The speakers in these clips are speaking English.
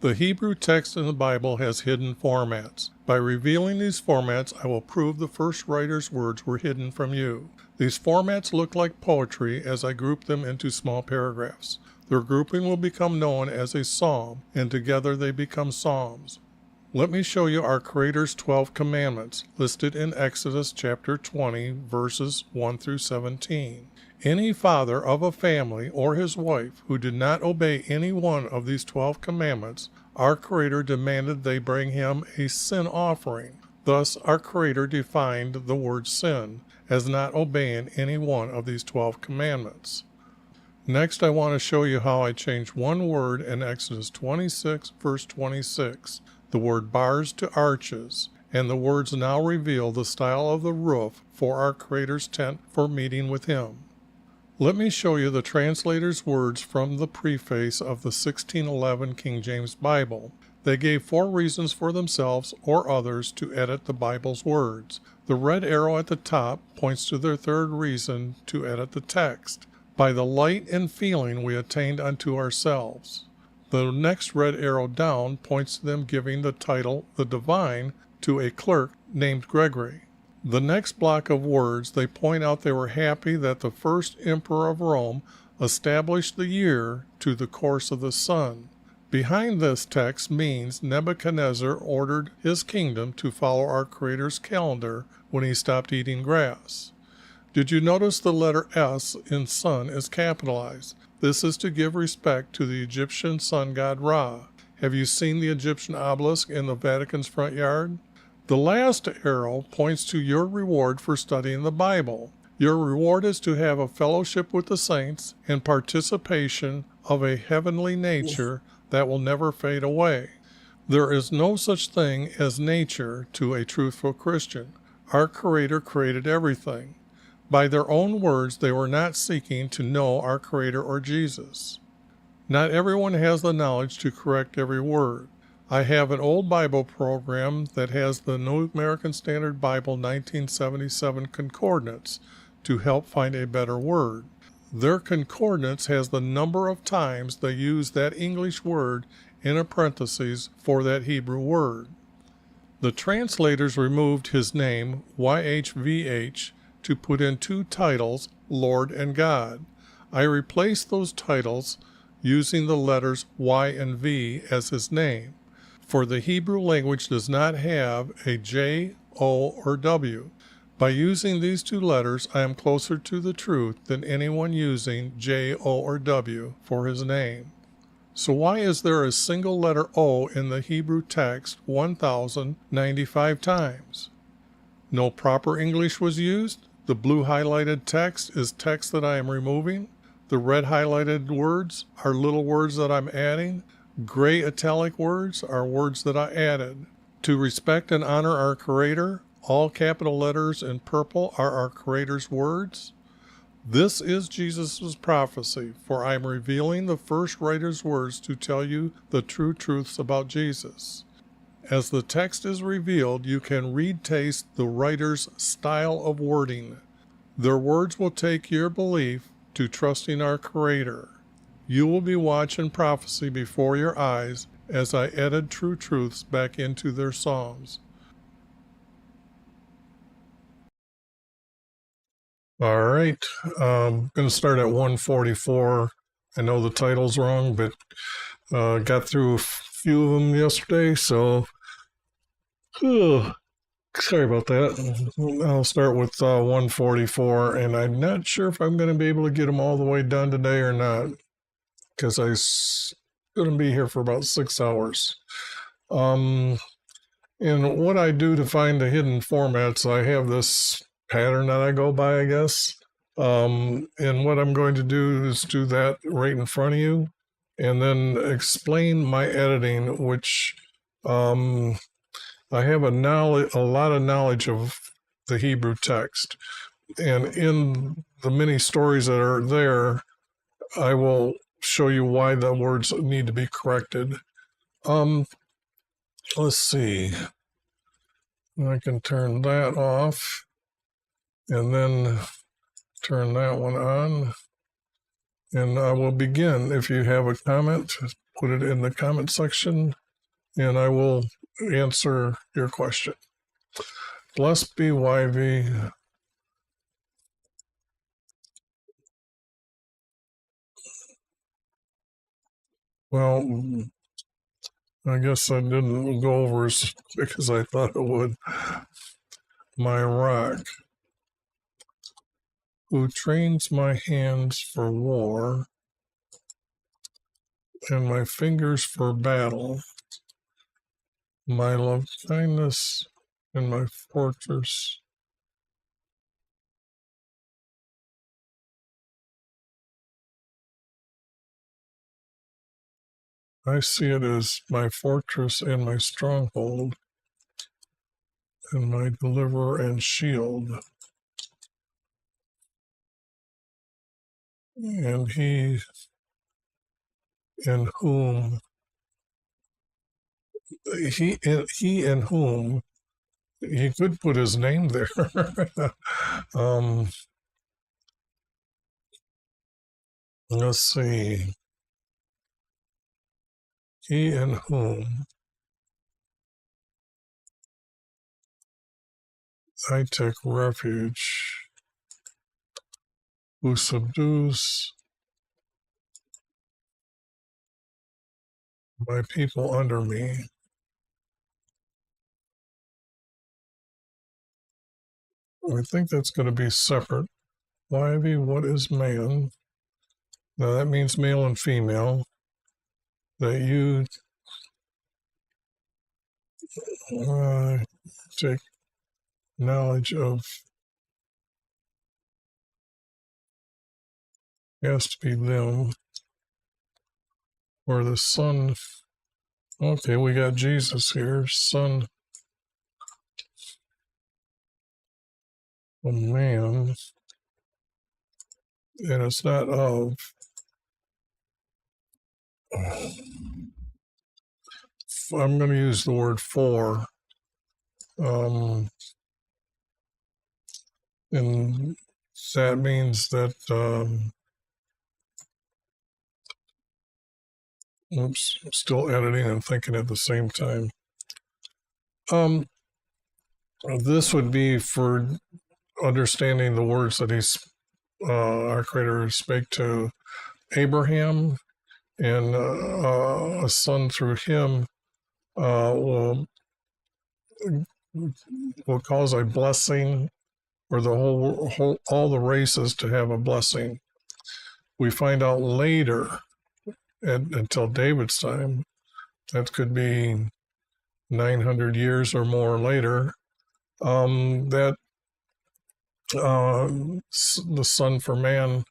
The Hebrew text in the Bible has hidden formats. By revealing these formats, I will prove the first writer's words were hidden from you. These formats look like poetry as I group them into small paragraphs. Their grouping will become known as a psalm, and together they become psalms. Let me show you our Creator's 12 commandments, listed in Exodus chapter 20, verses 1 through 17. Any father of a family or his wife who did not obey any one of these 12 commandments, our Creator demanded they bring him a sin offering. Thus, our Creator defined the word sin as not obeying any one of these 12 commandments. Next, I want to show you how I changed one word in Exodus 26, verse 26, the word bars to arches, and the words now reveal the style of the roof for our Creator's tent for meeting with Him. Let me show you the translator's words from the preface of the 1611 King James Bible. They gave 4 reasons for themselves or others to edit the Bible's words. The red arrow at the top points to their 3rd reason to edit the text. By the light and feeling we attained unto ourselves. The next red arrow down points to them giving the title, the Divine, to a clerk named Gregory. The next block of words, they point out they were happy that the first emperor of Rome established the year to the course of the sun. Behind this text means Nebuchadnezzar ordered his kingdom to follow our Creator's calendar when he stopped eating grass. Did you notice the letter S in sun is capitalized? This is to give respect to the Egyptian sun god Ra. Have you seen the Egyptian obelisk in the Vatican's front yard? The last arrow points to your reward for studying the Bible. Your reward is to have a fellowship with the saints and participation of a heavenly nature that will never fade away. There is no such thing as nature to a truthful Christian. Our Creator created everything. By their own words, they were not seeking to know our Creator or Jesus. Not everyone has the knowledge to correct every word. I have an old Bible program that has the New American Standard Bible 1977 concordance to help find a better word. Their concordance has the number of times they use that English word in a parenthesis for that Hebrew word. The translators removed his name, YHVH, to put in 2 titles, Lord and God. I replaced those titles using the letters Y and V as his name, for the Hebrew language does not have a J, O, or W. By using these 2 letters, I am closer to the truth than anyone using J, O, or W for his name. So why is there a single letter O in the Hebrew text 1,095 times? No proper English was used? The blue highlighted text is text that I am removing. The red highlighted words are little words that I'm adding. Gray italic words are words that I added. To respect and honor our Creator, all capital letters in purple are our Creator's words. This is Jesus' prophecy, for I am revealing the first writer's words to tell you the true truths about Jesus. As the text is revealed, you can taste the writer's style of wording. Their words will take your belief to trusting our Creator. You will be watching prophecy before your eyes as I edit true truths back into their psalms. All right, I'm going to start at 144. I know the title's wrong, but got through a few of them yesterday, so sorry about that. I'll start with 144, and I'm not sure if I'm going to be able to get them all the way done today or not, because I'm going to be here for about 6 hours. And what I do to find the hidden formats, I have this pattern that I go by, I guess. And what I'm going to do is do that right in front of you, and then explain my editing, which I have a lot of knowledge of the Hebrew text. And in the many stories that are there, I will show you why the words need to be corrected. Let's see. I can turn that off and then turn that one on. And I will begin. If you have a comment, put it in the comment section and I will answer your question. Blessed be YV. Well, I guess I didn't go over as quick as I thought it would. My rock, who trains my hands for war and my fingers for battle, my love kindness and my fortress. I see it as my fortress and my stronghold and my deliverer and shield. And he in whom he in whom he could put his name there. Let's see. He in whom I take refuge, who subdues my people under me. I think that's going to be separate. YV, what is man? Now that means male and female. That you take knowledge of, has to be them, or the Son. Okay, we got Jesus here, Son of Man, and it's not of. I'm going to use the word for, and that means that, oops, I'm still editing and thinking at the same time. This would be for understanding the words that our Creator spake to Abraham, and a son through him will cause a blessing, or the all the races to have a blessing. We find out later, until David's time, that could be 900 years or more later, that the Son for Man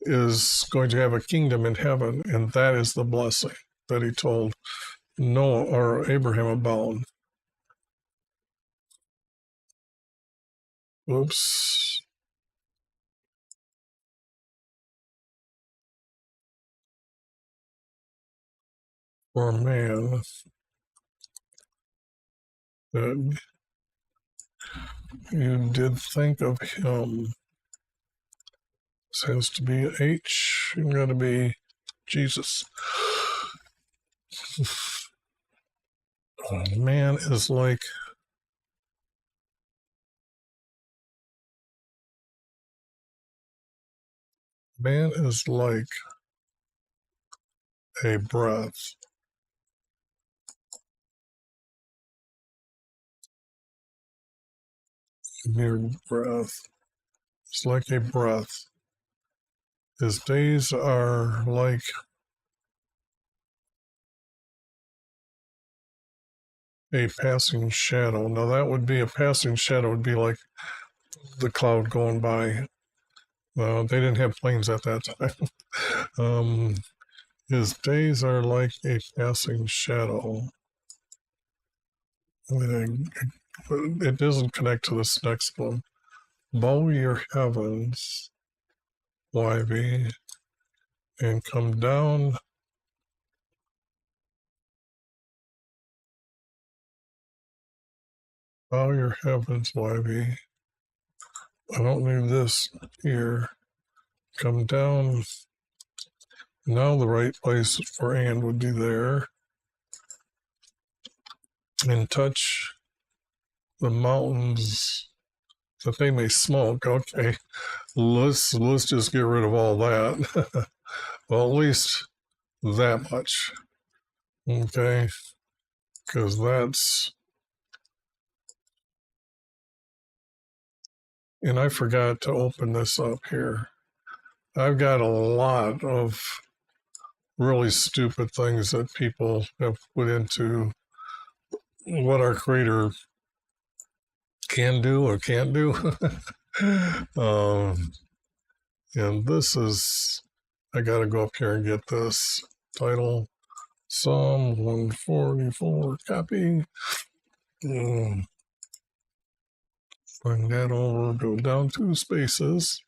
is going to have a kingdom in heaven, and that is the blessing that he told Noah or Abraham about. Oops. For man, that you did think of him. This has to be H. You've got to be Jesus. Man is like a breath. Mere breath. It's like a breath. His days are like a passing shadow. Now that would be a passing shadow, would be like the cloud going by. They didn't have planes at that time. His days are like a passing shadow. It doesn't connect to this next one. Bow your heavens, YV, and come down. Bow your heavens, YV. I don't need this here. Come down Now the right place for and would be there. And touch the mountains that they may smoke. Okay, let's just get rid of all that. Well, at least that much. Okay, because that's. And I forgot to open this up here. I've got a lot of really stupid things that people have put into what our creator can do or can't do. And this is, I got to go up here and get this title. Psalm 144 copy. Bring that over, go down 2 spaces.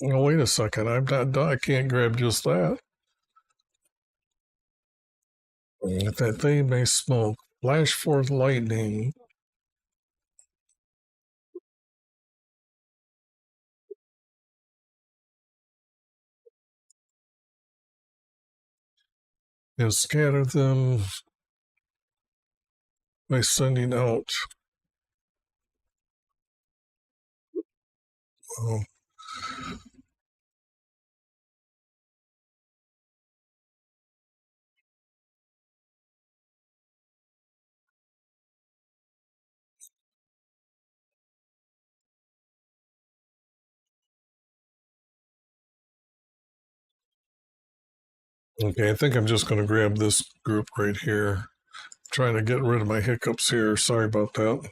Oh, wait a second. I'm not done. I can't grab just that. That they may smoke, flash forth lightning. And scatter them by sending out. Oh. Okay, I think I'm just going to grab this group right here. Trying to get rid of my hiccups here. Sorry about that.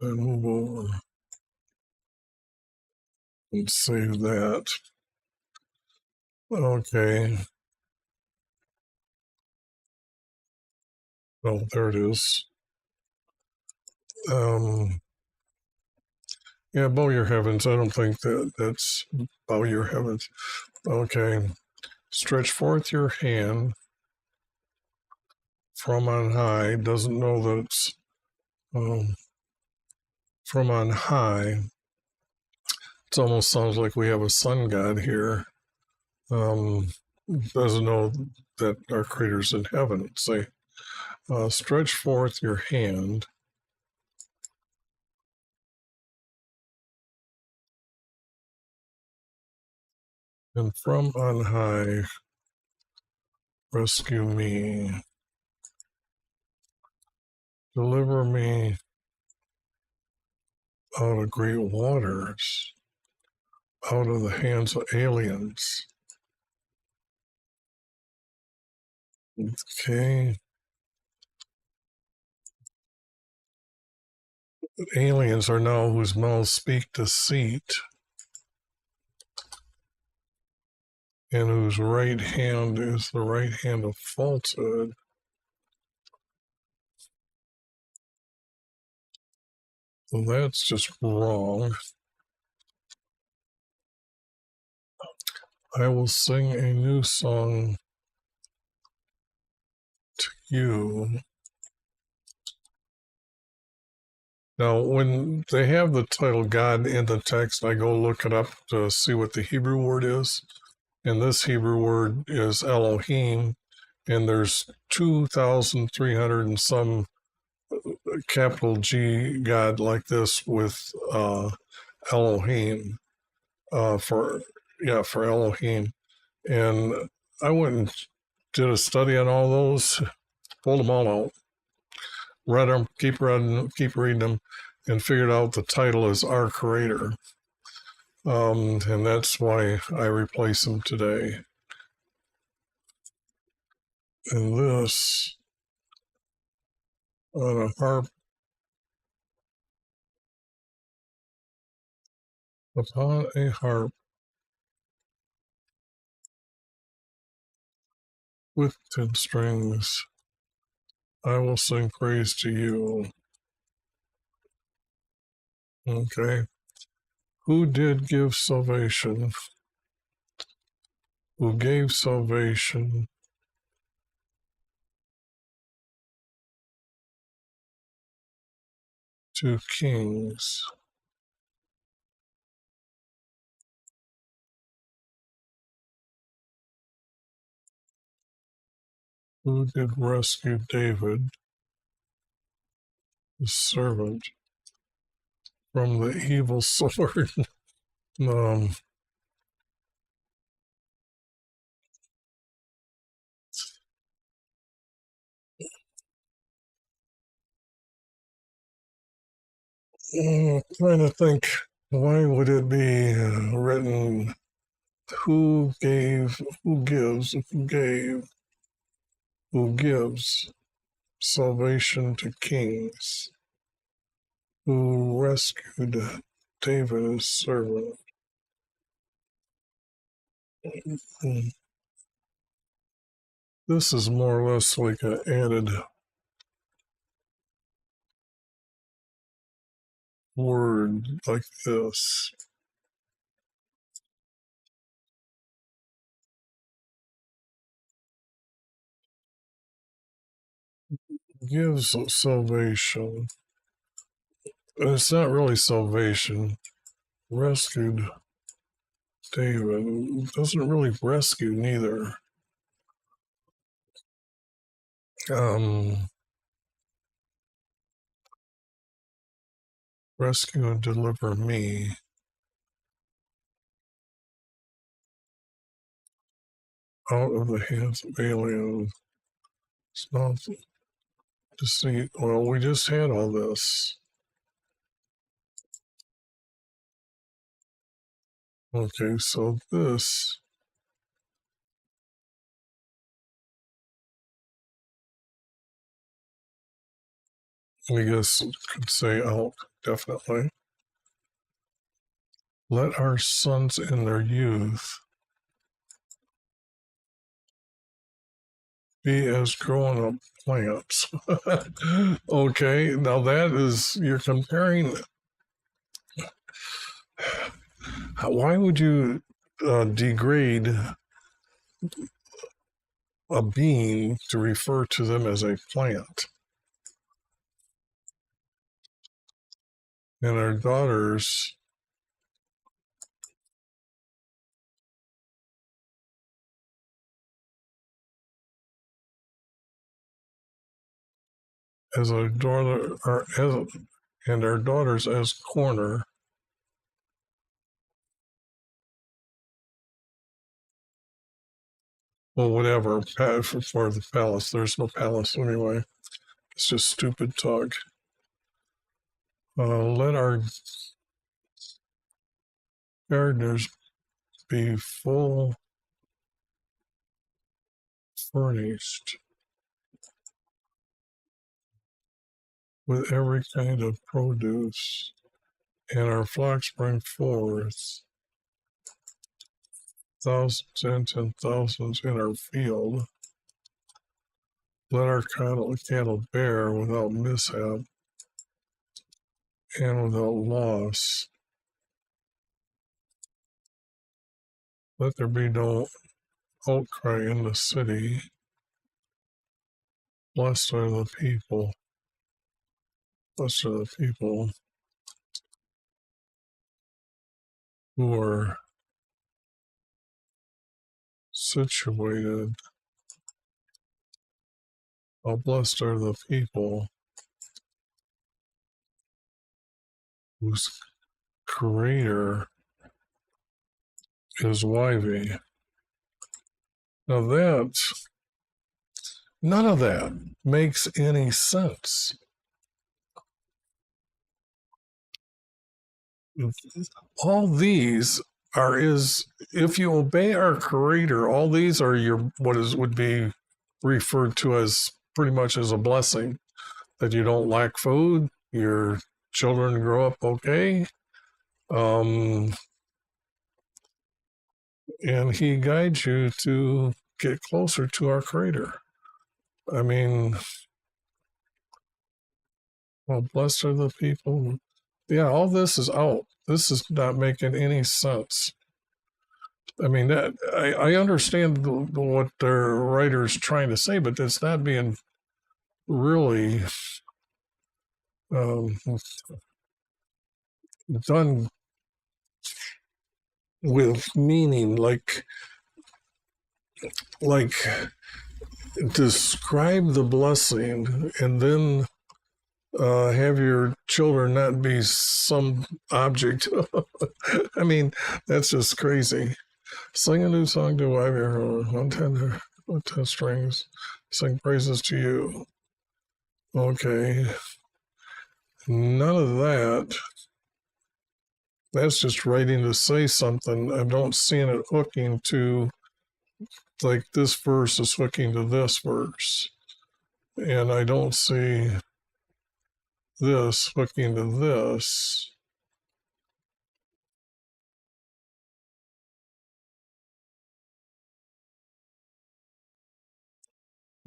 And move over and save that. Okay. Oh, there it is. Yeah, bow your heavens. I don't think that's bow your heavens. Okay. Stretch forth your hand from on high. Doesn't know that it's from on high. It almost sounds like we have a sun god here. Doesn't know that our creator's in heaven. Say, stretch forth your hand. And from on high, rescue me. Deliver me out of great waters, out of the hands of aliens. Okay. Aliens are now whose mouths speak deceit, and whose right hand is the right hand of falsehood. So that's just wrong. I will sing a new song to you. Now, when they have the title God in the text, I go look it up to see what the Hebrew word is. And this Hebrew word is Elohim. And there's 2,300 and some capital G God like this with Elohim for Elohim. And I went and did a study on all those, pulled them all out, read them, keep reading them, and figured out the title is Our Creator. And that's why I replace them today. And this on a harp, upon a harp with 10 strings, I will sing praise to you. Okay. Who did give salvation? Who gave salvation to kings. Who did rescue David, his servant, from the evil sword? um, trying to think, why would it be written, who gave, who gives, who gives salvation to kings, who rescued David, his servant. This is more or less like an added word like this. Gives salvation. It's not really salvation. Rescued David. Doesn't really rescue neither. Rescue and deliver me. Out of the hands of aliens. It's not deceit. Well, we just had all this. Okay, so this. I guess could say out, definitely. Let our sons in their youth be as grown up plants. Okay, now that is, you're comparing. Why would you degrade a being to refer to them as a plant? And our daughters as our daughter and our daughters as corner. Well, whatever, for the palace. There's no palace anyway. It's just stupid talk. Let our gardeners be full furnished with every kind of produce, and our flocks bring forth thousands and thousands in our field. Let our cattle bear without mishap and without loss. Let there be no outcry in the city. Blessed are the people. Blessed are the people who are situated. How blessed are the people whose creator is wivy. Now none of that makes any sense. All these are if you obey our creator, all these are would be referred to as pretty much as a blessing, that you don't lack food, your children grow up okay, and he guides you to get closer to our creator. I mean, well, blessed are the people. Yeah, all this is out. This is not making any sense. I mean, I understand what their writer's trying to say, but it's not being really um, done with meaning, like describe the blessing and then have your children not be some object. I mean, that's just crazy. Sing a new song to wife your on tender, on 10 strings. Sing praises to you. Okay. None of that. That's just writing to say something. I don't see it hooking to, like, this verse is hooking to this verse. And I don't see this hooking to this.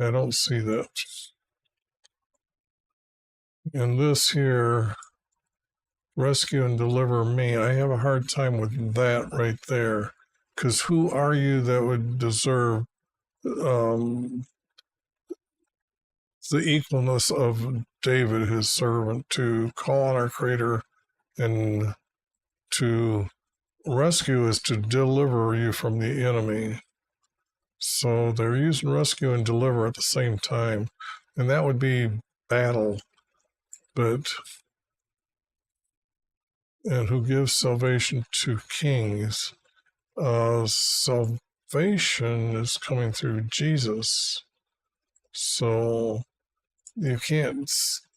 I don't see that. And this here, rescue and deliver me, I have a hard time with that right there. Because who are you that would deserve um, the equalness of David, his servant, to call on our Creator and to rescue is to deliver you from the enemy. So they're using rescue and deliver at the same time. And that would be battle. But, and who gives salvation to kings. Salvation is coming through Jesus. So you can't,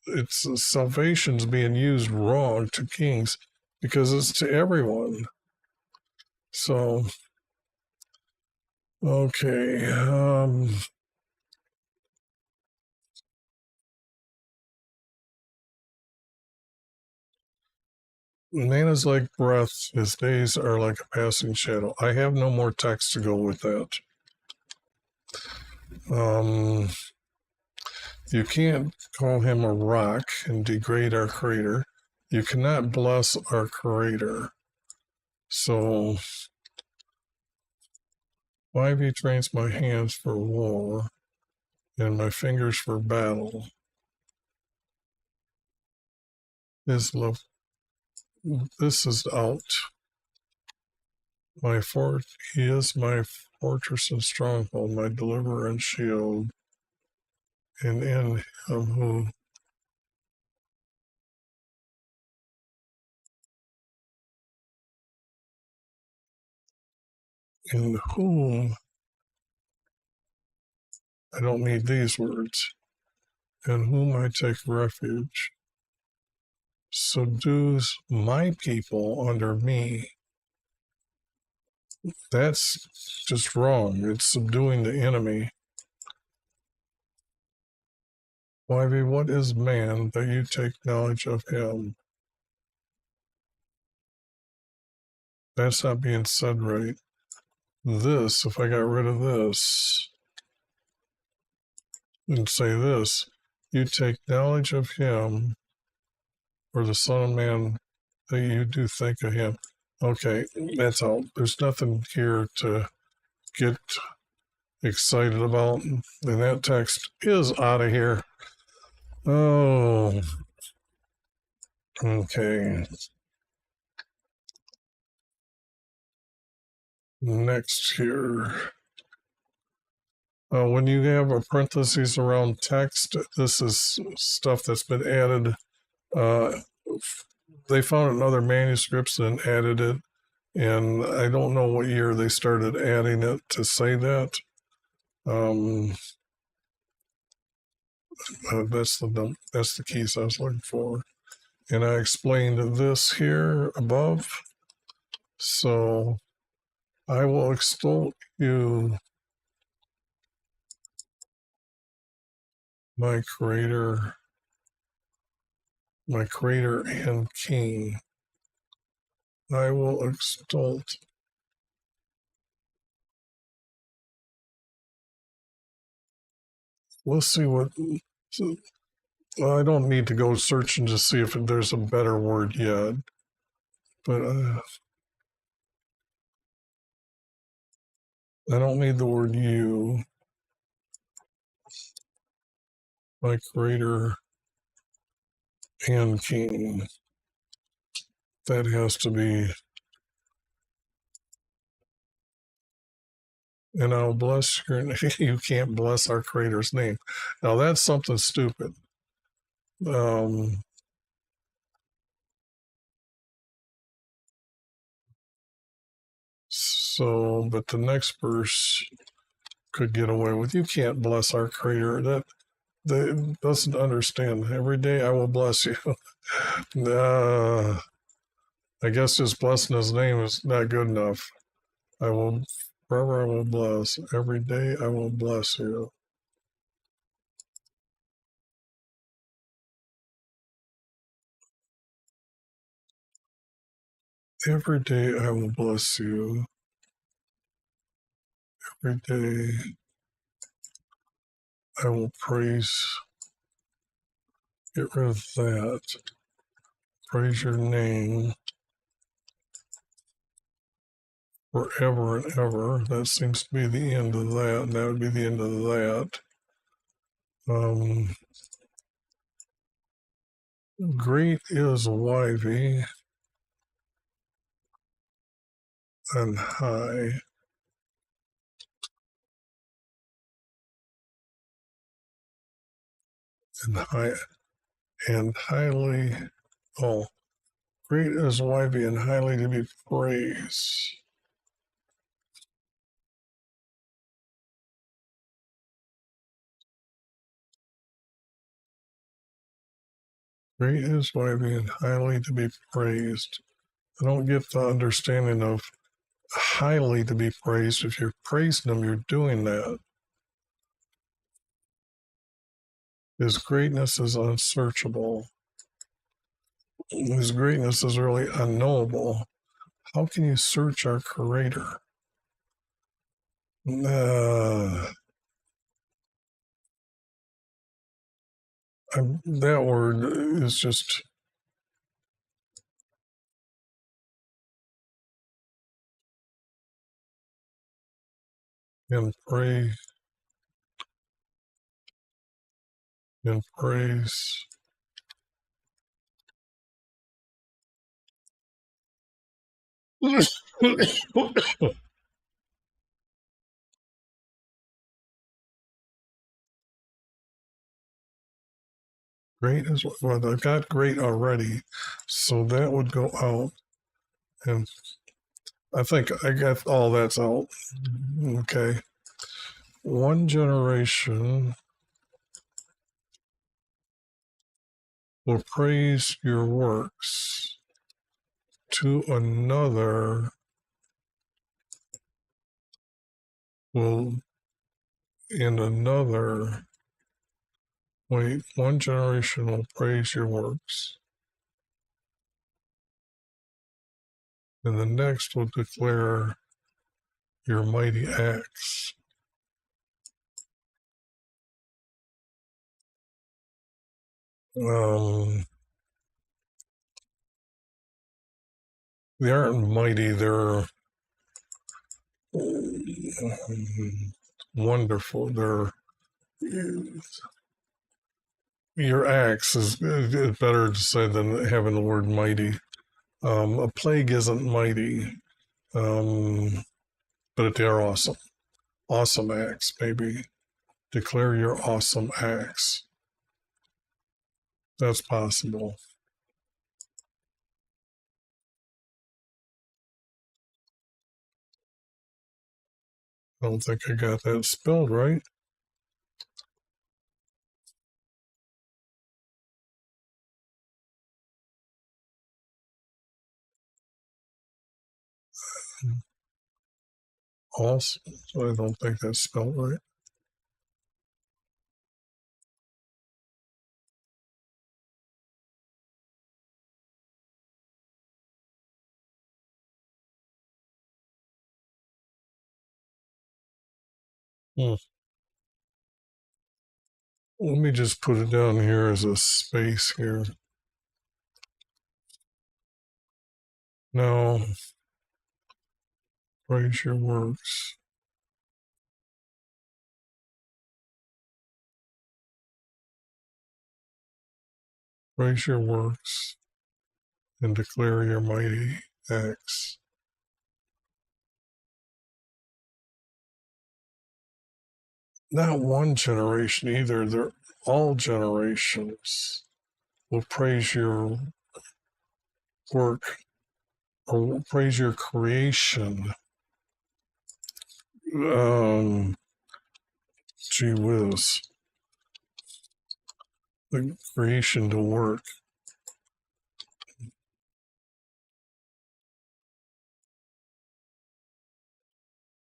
it's salvation's being used wrong to kings because it's to everyone. So, okay. Man is like breath, his days are like a passing shadow. I have no more text to go with that. You can't call him a rock and degrade our Creator. You cannot bless our Creator. So, why have you trained my hands for war and my fingers for battle? His love, this is out. He is my fortress and stronghold, my deliverer and shield, and in him who in whom I don't need these words, in whom I take refuge, subdues my people under me. That's just wrong. It's subduing the enemy. Why, what is man that you take knowledge of him? That's not being said right. This, if I got rid of this and say this, you take knowledge of him, or the Son of Man, that you do think of him. Okay, that's all. There's nothing here to get excited about. And that text is out of here. Oh, okay. Next here. When you have a parentheses around text, this is stuff that's been added. They found it in other manuscripts and added it. And I don't know what year they started adding it to say that. That's the keys I was looking for. And I explained this here above. So I will extol you, my Creator and King. I will extol. Let's see what. Well, I don't need to go searching to see if there's a better word yet. But I don't need the word you. My Creator and king. That has to be, and I'll bless your name. You can't bless our Creator's name. Now that's something stupid. Um, so, but the next verse could get away with, you can't bless our Creator. That doesn't understand. Every day I will bless you. I guess just blessing his name is not good enough. I will forever I will bless. Every day I will bless you. Every day I will bless you. Every day I will praise. Get rid of that. Praise your name forever and ever. That seems to be the end of that. And that would be the end of that. Great is Yv and high. And high and highly. Oh, great is Yv and highly to be praised. Great is Yv and highly to be praised. I don't get the understanding of highly to be praised. If you're praising him, you're doing that. His greatness is unsearchable. His greatness is really unknowable. How can you search our Creator? That word is just in praise. In praise. Great is well, I've got great already, so that would go out, and I think I got all that's out. Okay, one generation will praise your works, to another will, and another. Wait, one generation will praise your works, and the next will declare your mighty acts. They aren't mighty, they're wonderful. They're your acts is better to say than having the word mighty. A plague isn't mighty, but they are awesome. Awesome acts, maybe. Declare your awesome acts. That's possible. I don't think I got that spelled right. Awesome. So I don't think that's spelled right. Hmm. Let me just put it down here as a space here. Now, praise your works. Praise your works and declare your mighty acts. Not one generation either, they're all generations will praise your work or will praise your creation. Gee whiz. The creation to work.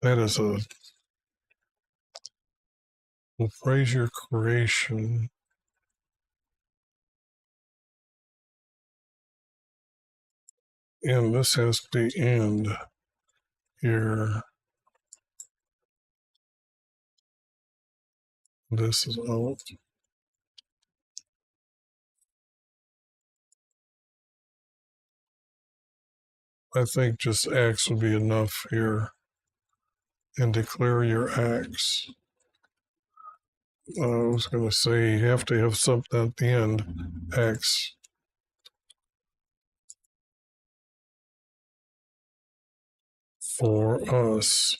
That is a will praise your creation. And this has to end here. This is out. I think just acts would be enough here. And declare your acts. I was going to say you have to have something at the end. Acts. For us.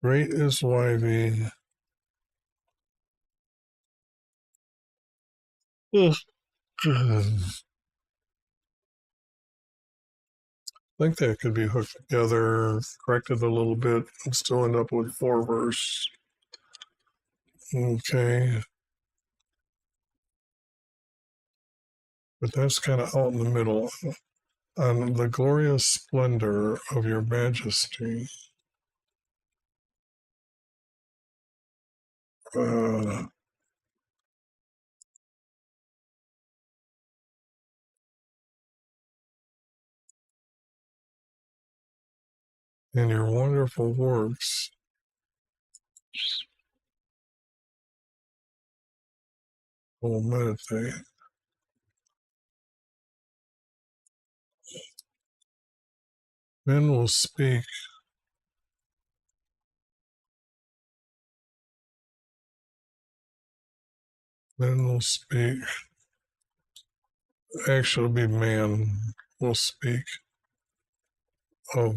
Great is Wivey. I think that could be hooked together, corrected a little bit, and still end up with 4 verse. Okay. But that's kind of out in the middle. On the glorious splendor of your majesty. And your wonderful works. Will meditate. Men will speak. Men will speak. Actually, be man will speak of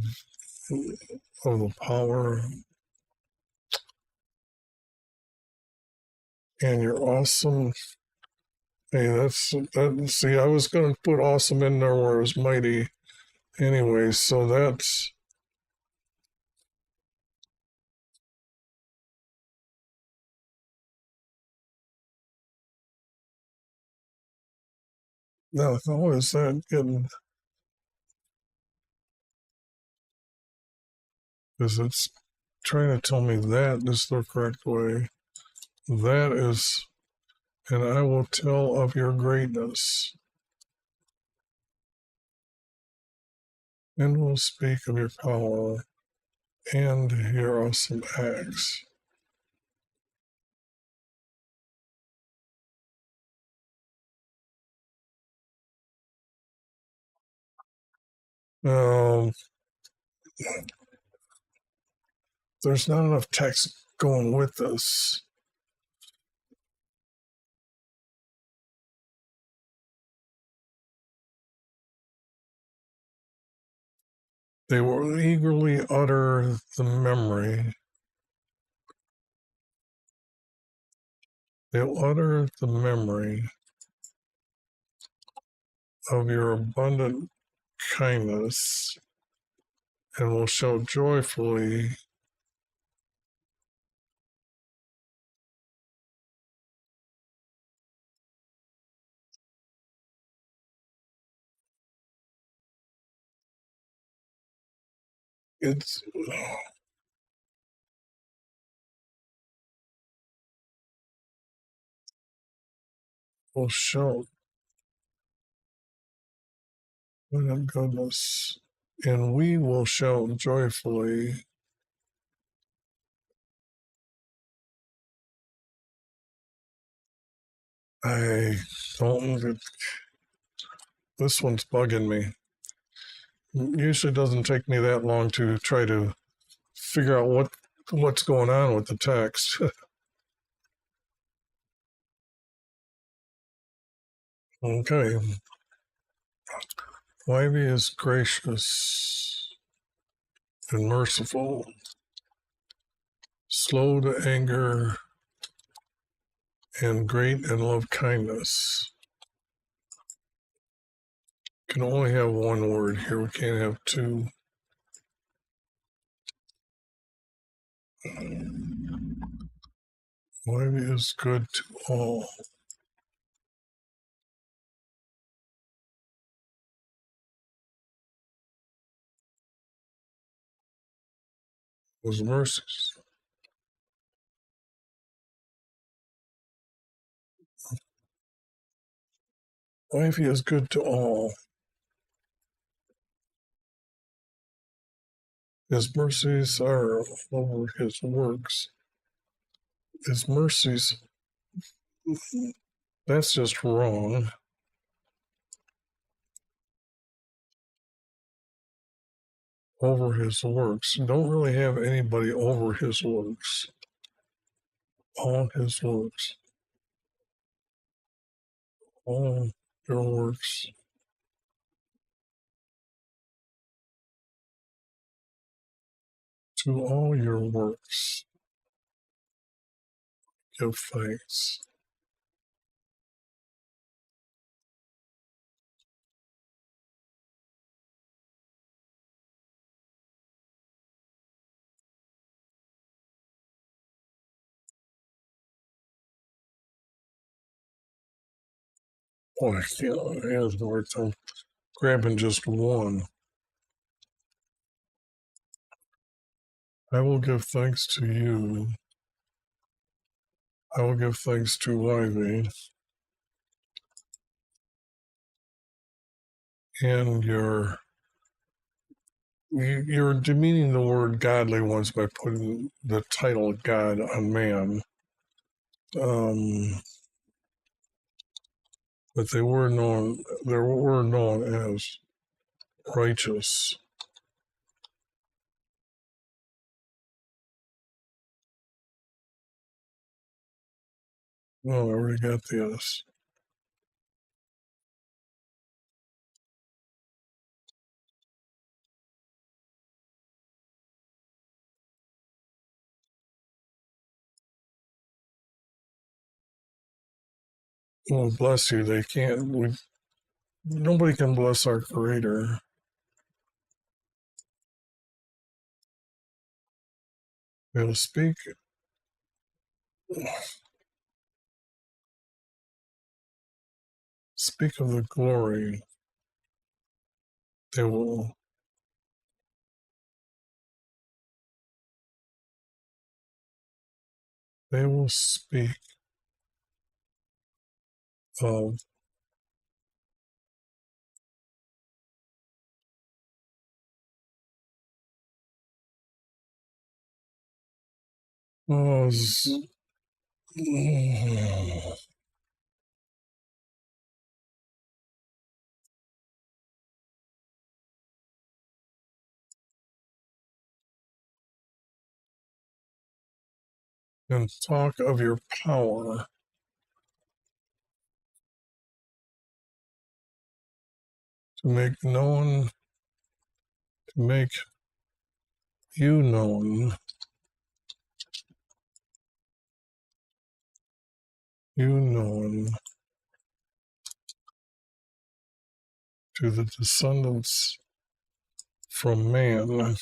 the power and your awesome. Hey, that. See, I was going to put awesome in there where it was mighty, anyway. So that's. Now, how is that getting? Because it's trying to tell me that is the correct way. That is, and I will tell of your greatness. And will speak of your power and your awesome acts. There's not enough text going with this. They will eagerly utter the memory. They'll utter the memory of your abundant kindness and will show joyfully it's will show goodness, and we will shout joyfully. I don't. This one's bugging me. Usually doesn't take me that long to try to figure out what's going on with the text. Okay. Wivey is gracious and merciful, slow to anger, and great in love kindness. Can only have one word here. We can't have two. Wivey is good to all. His mercies. Wivey is good to all. His mercies are over his works. His mercies, that's just wrong. Over his works. Don't really have anybody over his works. All his works. All your works. To all your works, give thanks. Boy, I have a hard time grabbing just one. I will give thanks to you. I will give thanks to Wivey and you're demeaning the word godly once by putting the title God on man. But they were known as righteous. Oh, I already got this. Oh, bless you. They can't. Nobody can bless our Creator. They'll speak. Speak of the glory. They will. They will speak of us and talk of your power to make known, to make you known, to the descendants from man.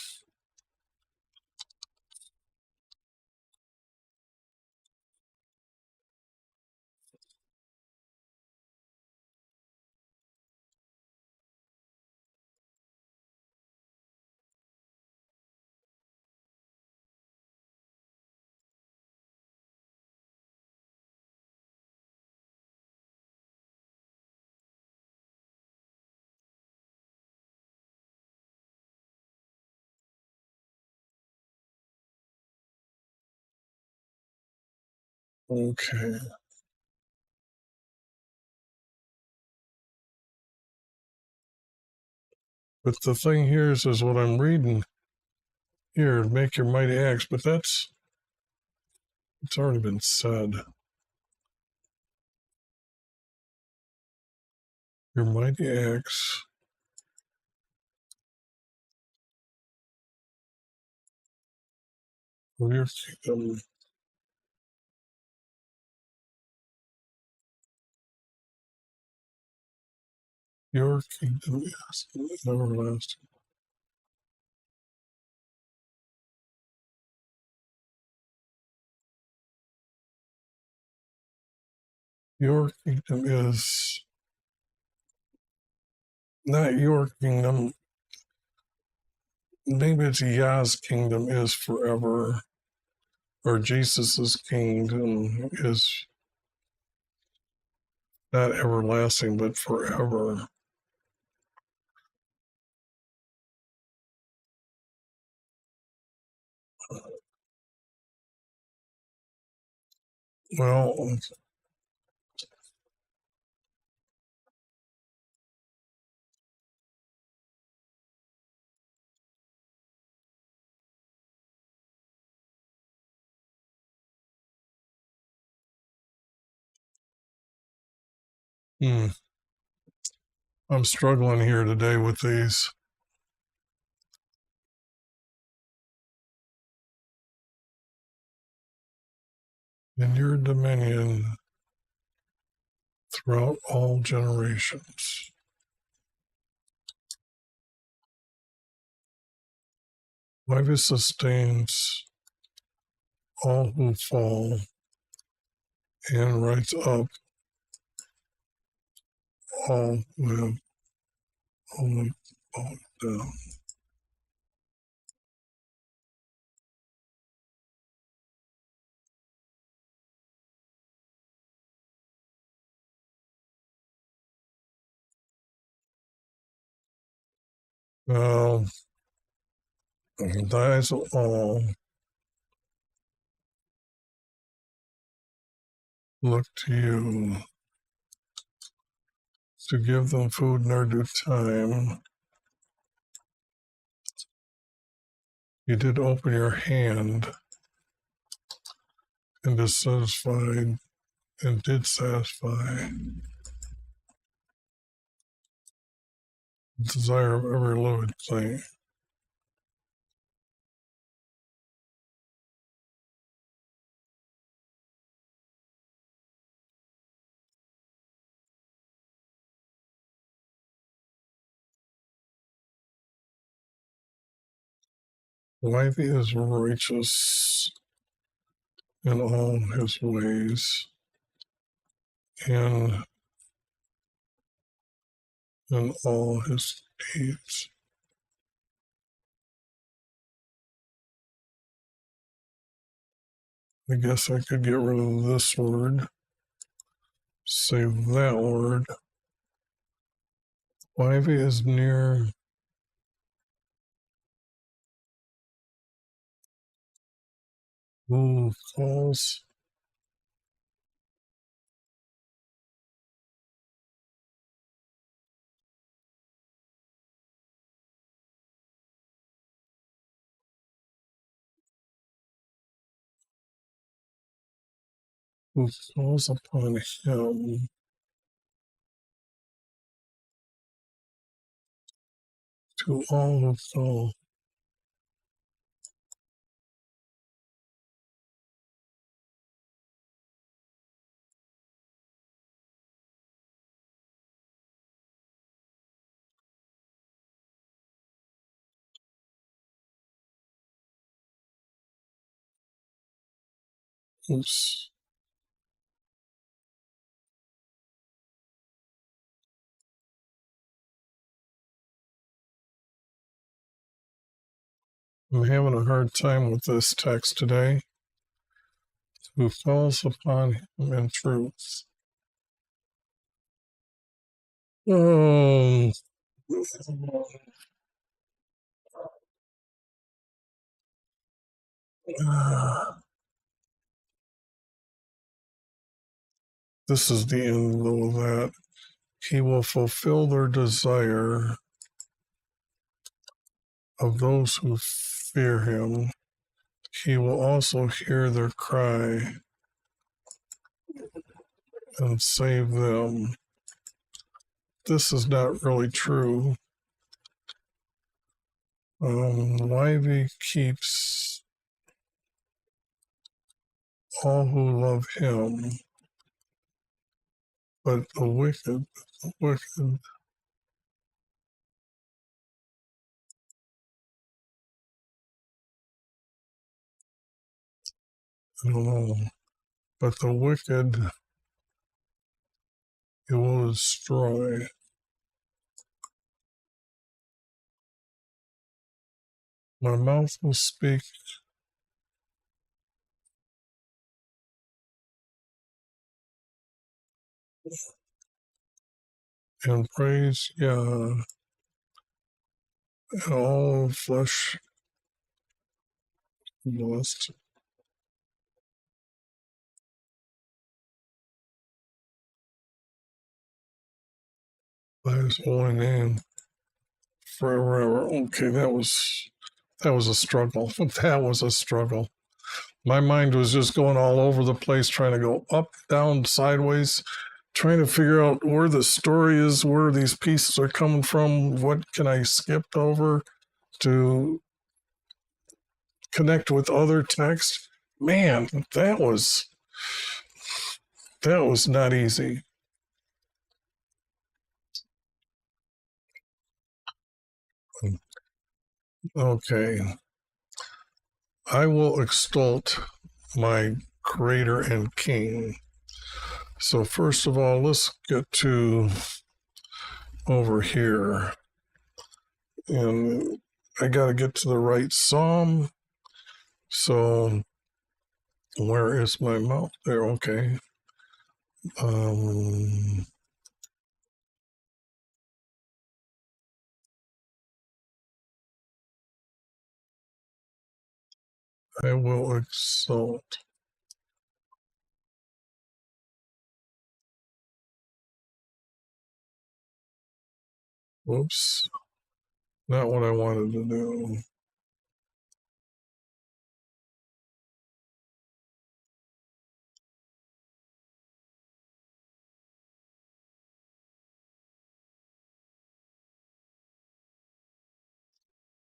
Okay. But the thing here is what I'm reading here, make your mighty acts, but it's already been said. Your mighty acts. Of your kingdom. Your kingdom is everlasting. Your kingdom is not your kingdom. Maybe it's Yah's kingdom is forever, or Jesus's kingdom is not everlasting, but forever. Well, I'm struggling here today with these. In your dominion throughout all generations. Life sustains all who fall and rights up all who have only fallen down. Now, dies all look to you to give them food in their due time. You did open your hand and dissatisfied and did satisfy the desire of every living thing. Life is righteous in all his ways and in all his deeds. I guess I could get rid of this word, save that word. Ivy is near who falls who falls upon him to all who fall. Oops. I'm having a hard time with this text today. Who falls upon him in truth. Oh, this is the end, though, that he will fulfill their desire of those who fear him. He will also hear their cry and save them. This is not really true. Livy keeps all who love him, but the wicked, I don't know, but the wicked it will destroy. My mouth will speak and praise Yah, and all flesh blessed by his holy name forever. Okay, that was a struggle. That was a struggle. My mind was just going all over the place, trying to go up, down, sideways, trying to figure out where the story is, where these pieces are coming from, what can I skip over to connect with other text. Man, that was not easy. Okay. I will extol my creator and king. So first of all, let's get to over here. And I got to get to the right psalm. So where is my mouth? There, okay. I will exalt. Whoops. Not what I wanted to do.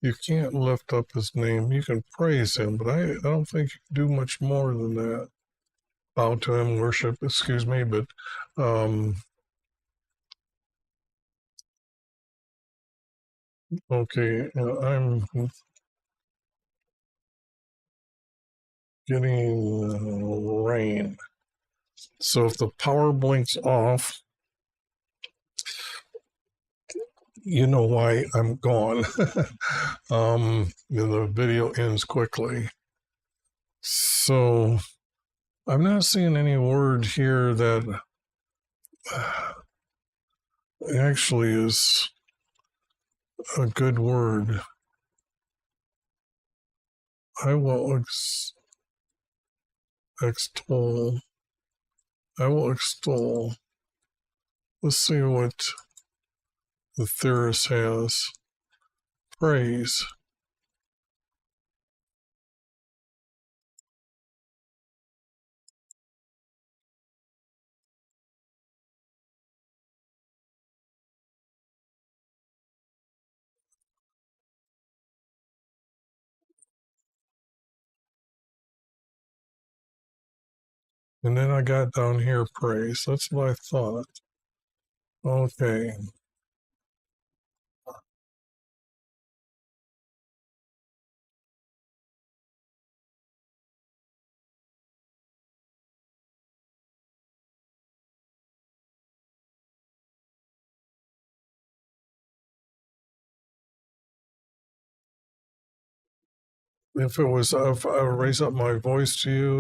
You can't lift up his name. You can praise him, but I don't think you can do much more than that. Bow to him, worship, excuse me, but okay, I'm getting rain. So if the power blinks off, you know why I'm gone. The video ends quickly. So I'm not seeing any word here that actually is a good word. I will extol. I will extol. Let's see what the theorist has. Praise. And then I got down here praise. That's what I thought. Okay. If I raise up my voice to you,